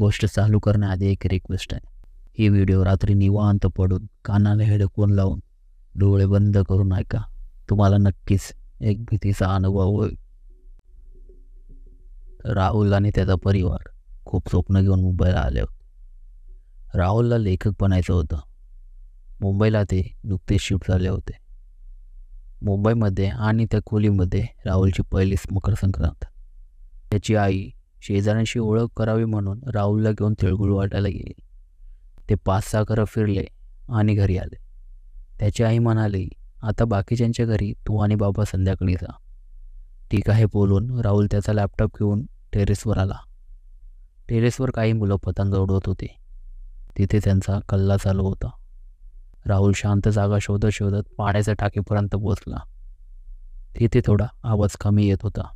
गोष्ट चालू करण्याआधी एक रिक्वेस्ट आहे. ही व्हिडिओ रात्री निवांत पडून कानाला हेडफोन लावून डोळे बंद करून ऐका. तुम्हाला नक्कीच एक भीतीचा अनुभव होईल. राहुल आणि त्याचा परिवार खूप स्वप्न घेऊन मुंबईला आले होते. राहुलला लेखक बनायचं होतं. मुंबईला ते नुकतेच शिफ्ट झाले होते. मुंबईमध्ये आणि त्या खोलीमध्ये राहुलची पहिलीच मकर संक्रांत. त्याची आई शेजाऱ्यांशी ओळख करावी म्हणून राहुलला घेऊन तिळगुळ वाटायला गेली. ते 5-6 घरं फिरले आणि घरी आले. त्याची आई म्हणाली, आता बाकीच्यांच्या घरी तू आणि बाबा संध्याकाळी जा. ठीक आहे बोलून राहुल त्याचा लॅपटॉप घेऊन टेरेसवर आला. टेरेसवर काही मुलं पतंग उडवत होते. तिथे त्यांचा कल्ला चालू होता. राहुल शांत जागा शोधत शोधत पाण्याच्या टाकीपर्यंत पोचला. तिथे थोडा आवाज कमी येत होता.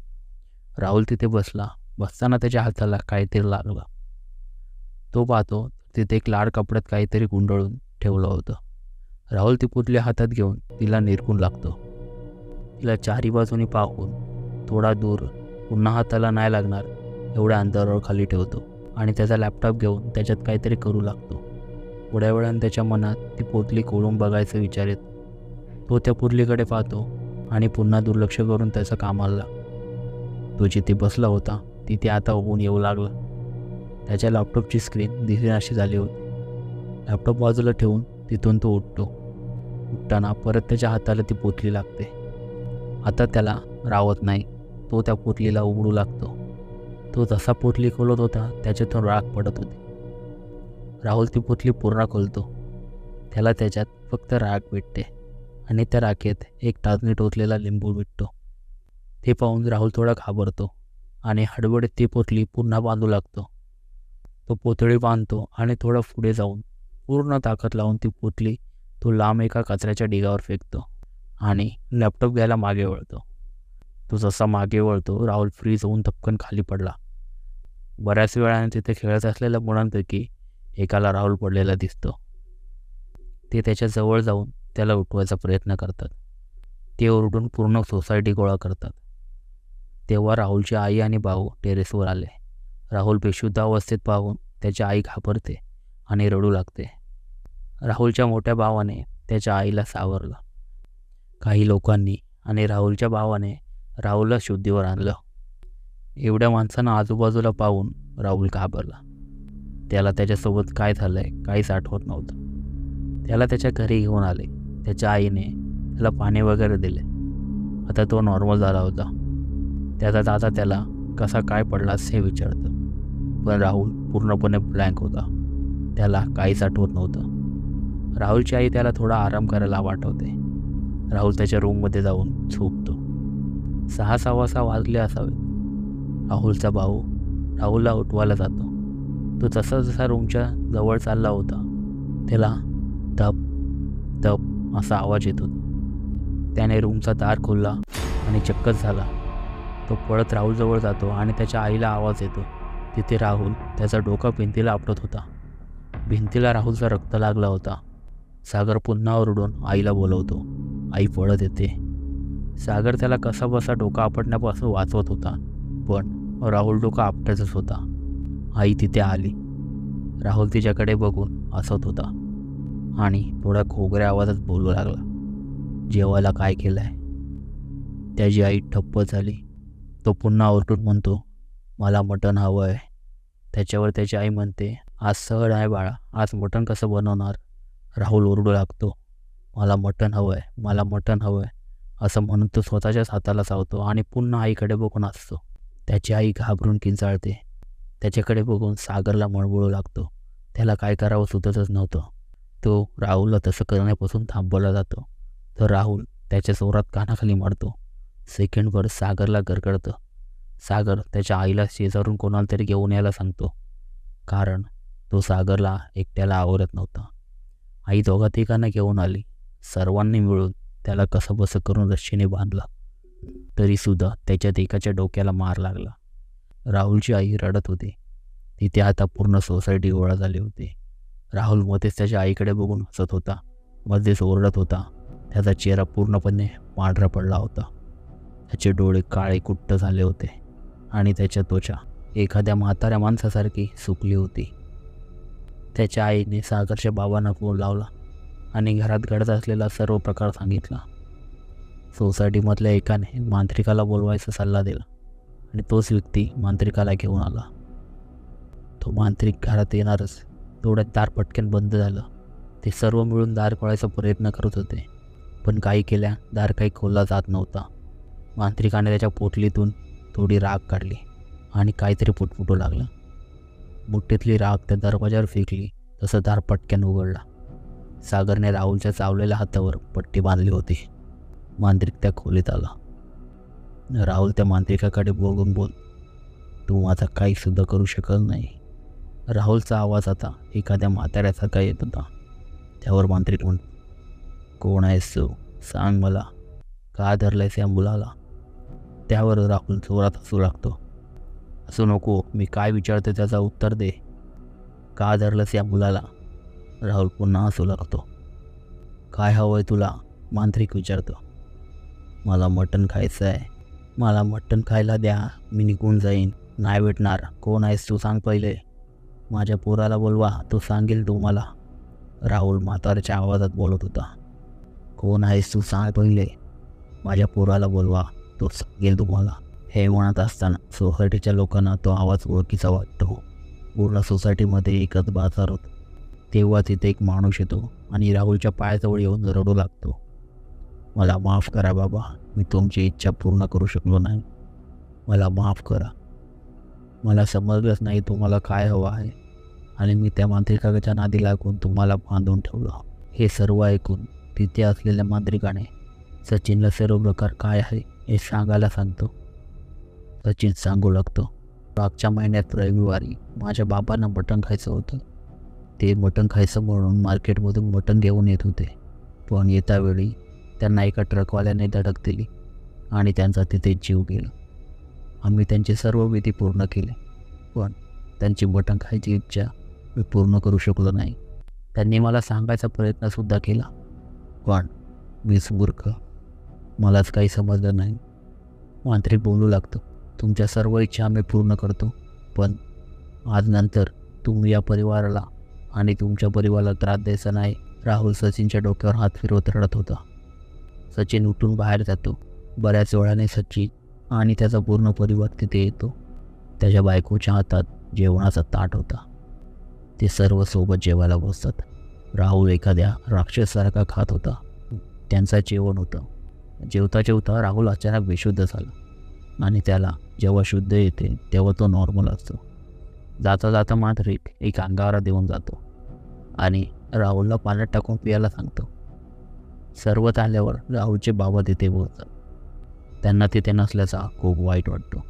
राहुल तिथे बसला. बसताना त्याच्या हाताला काहीतरी लागलं. तो पाहतो तिथे एक लाड कपड्यात काहीतरी गुंडाळून ठेवलं होतं. राहुल ती पुतली हातात घेऊन तिला निरखून लागतो. तिला चारी बाजूनी पाहून थोडा दूर पुन्हा हाताला नाही लागणार एवढ्या अंतरावर खाली ठेवतो आणि त्याचा लॅपटॉप घेऊन त्याच्यात काहीतरी करू लागतो. थोड्या वेळानं त्याच्या मनात ती पोतली खोलून बघायचा विचार येतो. तो त्या पुतलीकडे पाहतो आणि पुन्हा दुर्लक्ष करून त्याच्या कामाला लागतो. तो जिथे बसला होता तिथे आता उभून येऊ लागला. त्याच्या लॅपटॉपची स्क्रीन दिसेनाशी झाली होती. लॅपटॉप बाजूला ठेवून तिथून तो उठतो. उठताना परत त्याच्या हाताला ती पोतली लागते. आता त्याला राहत नाही. तो त्या पोतलीला उघडू लागतो. तो जसा पोतली खोलत होता त्याच्यातून राख पडत होती. राहुल ती पोतली पूर्ण खोलतो. त्याला त्याच्यात फक्त राख भेटते आणि त्या राखेत एक टाचणी टोचलेला लिंबू भेटतो. ते पाहून राहुल थोडा घाबरतो आणि हडबडीत ती पोतली पुन्हा बांधू लागतो. तो पोतळी बांधतो आणि थोडं पुढे जाऊन पूर्ण ताकद लावून ती पोतली तो लांब एका कचऱ्याच्या ढिगावर फेकतो आणि लॅपटॉप घ्यायला मागे वळतो. तो जसा मागे वळतो राहुल फ्रीज होऊन धपकन खाली पडला. बऱ्याच वेळाने तिथे खेळत असलेल्या मुलांपैकी एकाला राहुल पडलेला दिसतो. ते त्याच्या जवळ जाऊन त्याला उठवायचा प्रयत्न करतात. ते ओरडून पूर्ण सोसायटी गोळा करतात. तेव्हा राहुलची आई आणि भाऊ टेरेसवर आले. राहुल बेशुद्ध अवस्थेत पाहून त्याची आई घाबरते आणि रडू लागते. राहुलच्या मोठ्या भावाने त्याच्या आईला सावरलं. काही लोकांनी आणि राहुलच्या भावाने राहुलला शुद्धीवर आणलं. एवढ्या माणसांना आजूबाजूला पाहून राहुल घाबरला. त्याला त्याच्यासोबत काय झालंय काहीच आठवत नव्हतं. त्याला त्याच्या घरी घेऊन आले. त्याच्या आईने त्याला पाणी वगैरे दिले. आता तो नॉर्मल झाला होता. त्याचा दादा त्याला कसा काय पडलास हे विचारतं. पण राहुल पूर्णपणे ब्लँक होता. त्याला काहीच आठवत नव्हतं. राहुलची आई त्याला थोडा आराम करायला पाठवते. राहुल त्याच्या रूममध्ये जाऊन झोपतो. 6:15 वाजले असावेत. राहुलचा भाऊ राहुलला उठवायला जातो. तो जसा जसा रूमच्या जवळ चालला होता त्याला धप धप असा आवाज येत होता. त्याने रूमचा दार खोलला आणि चक्कच झाला. तो पळत राहुलजवळ जातो आणि त्याच्या आईला आवाज येतो. तिथे राहुल त्याचा डोका भिंतीला आपटत होता. भिंतीला राहुलचा रक्त लागला होता. सागर पुन्हा ओरडून आईला बोलवतो. आई पळत येते. सागर त्याला कसा बसा डोका आपटण्यापासून वाचवत होता, पण राहुल डोका आपटायचंच होता. आई तिथे आली. राहुल तिच्याकडे बघून हसत होता आणि थोड्या खोगऱ्या आवाजात बोलू लागला, जेवायला काय केलं आहे? त्याची आई ठप्प झाली. तो पुन्हा ओरडून म्हणतो, मला मटण हवं आहे. त्याच्यावर त्याची आई म्हणते, आज सण आहे बाळा, आज मटण कसं बनवणार? राहुल ओरडू लागतो, मला मटण हवं आहे, मला मटण हवं आहे असं म्हणून तो स्वतःच्याच हाताला चावतो आणि पुन्हा आईकडे बघून हसतो. त्याची आई घाबरून किंचाळते. त्याच्याकडे बघून सागरला मळमळू लागतो. त्याला काय करावं सुचतच नव्हतं. तो राहुलला तसं करण्यापासून थांबवला जातो. तर राहुल त्याच्या जोरात कानाखाली मारतो. सेकंडभर सागरला गरगडतं. सागर त्याच्या आईला शेजारून कोणाला तरी घेऊन यायला सांगतो, कारण तो सागरला एकट्याला आवरत नव्हता. आई दोघा तिघांना घेऊन आली. सर्वांनी मिळून त्याला कसं बसं करून रश्शीने बांधला. तरीसुद्धा त्याच्या एकाच्या डोक्याला मार लागला. राहुलची आई रडत होती. तिथे आता पूर्ण सोसायटी गोळा झाली होती. राहुल मध्येच त्याच्या आईकडे बघून हसत होता, मध्येच ओरडत होता. त्याचा चेहरा पूर्णपणे पांढरा पडला होता. त्याचे डोळे काळे कुट्ट झाले होते आणि त्याच्या त्वचा एखाद्या म्हाताऱ्या माणसासारखी सुकली होती. त्याच्या आईने सागरच्या बाबांना फोन लावला आणि घरात घडत असलेला सर्व प्रकार सांगितला. सोसायटीमधल्या एकाने मांत्रिकाला बोलवायचा सल्ला दिला आणि तोच व्यक्ती मांत्रिकाला घेऊन आला. तो मांत्रिक घरात येणारच तेवढ्यात दार पटकन बंद झालं. ते सर्व मिळून दार खोलायचा प्रयत्न करत होते, पण काही केल्या दार काही खोलला जात नव्हता. मांत्रिकाने त्याच्या पोटलीतून थोडी राख काढली आणि काहीतरी पुटपुटू लागलं. बुट्टीतली राख त्या दरवाजावर फेकली तसं दार पटकन उघडला. सागरने राहुलच्या चावलेल्या हातावर पट्टी बांधली होती. मांत्रिक त्या खोलीत आला. राहुल त्या मांत्रिकाकडे बघून बोल, तू माझा काही सुद्धा करू शकत नाही. राहुलचा आवाज आता एखाद्या म्हाताऱ्यासारखा येत होता. त्यावर मांत्रिक म्हणतो, कोण आहेस तू? सांग मला, का धरलायस या मुलाला? त्यावर राहुल जोरात हसू लागतो. असू नको, मी काय विचारतो त्याचं उत्तर दे. का धरलंस या मुलाला? राहुल पुन्हा हसू लागतो. काय हवं आहे तुला? मांत्रिक विचारतो. मला मटण खायचं आहे. मला मटण खायला द्या, मी निघून जाईन. नाही भेटणार. कोण आहेस तू? सांग पहिले. माझ्या पोराला बोलवा, तो सांगेल तुम्हाला. राहुल म्हाताऱ्याच्या आवाजात बोलत होता. कोण आहेस तू? सांग पहिले. माझ्या पोराला बोलवा, तो सांगेल तुम्हाला. हे म्हणत असताना सोसायटीच्या लोकांना तो आवाज ओळखीचा वाटतो. पूर्ण सोसायटीमध्ये एकच बाजार होतो. तेव्हा तिथे एक माणूस येतो आणि राहुलच्या पायाजवळ येऊन रडू लागतो. मला माफ करा बाबा, मी तुमची इच्छा पूर्ण करू शकलो नाही. मला माफ करा. मला समजलंच नाही तुम्हाला काय हवं आहे आणि मी त्या मांत्रिकाच्या नादी लागून तुम्हाला बांधून ठेवलं. हे सर्व ऐकून तिथे असलेल्या मांत्रिकाने सचिनला सर्व प्रकार काय आहे हे सांगायला सांगतो. सचिन सांगू लागतो, मागच्या महिन्यात रविवारी माझ्या बाबांना मटण खायचं होतं. ते मटण खायचं म्हणून मार्केटमधून मटण घेऊन येत होते, पण येतावेळी त्यांना एका ट्रकवाल्याने धडक दिली आणि त्यांचा तिथे जीव गेला. आम्ही त्यांचे सर्व विधी पूर्ण केले, पण त्यांची मटण खायची इच्छा मी पूर्ण करू शकलो नाही. त्यांनी मला सांगायचा प्रयत्नसुद्धा केला, पण मीच मूर्ख, मलाच काही समजलं नाही. मांत्रिक बोलू लागतो, तुमच्या सर्व इच्छा आम्ही पूर्ण करतो, पण आज नंतर तुम्ही या परिवाराला आणि तुमच्या परिवाराला त्रास द्यायचा नाही. राहुल सचिनच्या डोक्यावर हात फिरवत रडत होता. सचिन उठून बाहेर जातो. बऱ्याच वेळाने सचिन आणि त्याचा पूर्ण परिवार तिथे येतो. त्याच्या बायकोच्या हातात जेवणाचा ताट होता. ते सर्व सोबत जेवायला बसतात. राहुल एखाद्या राक्षसासारखा खात होता. त्यांचं जेवण होतं. जेवता जेवता राहुल अचानक बेशुद्ध झाला आणि त्याला जेव्हा शुद्ध येते तेव्हा तो नॉर्मल असतो. जाता जाता मांत्रिक एक अंगारा देऊन जातो आणि राहुलला पाण्यात टाकून पियाला सांगतो. सर्व झाल्यावर राहुलचे बाबा तिथे पोहोचतात. त्यांना तिथे नसल्याचा खूप वाईट वाटतो.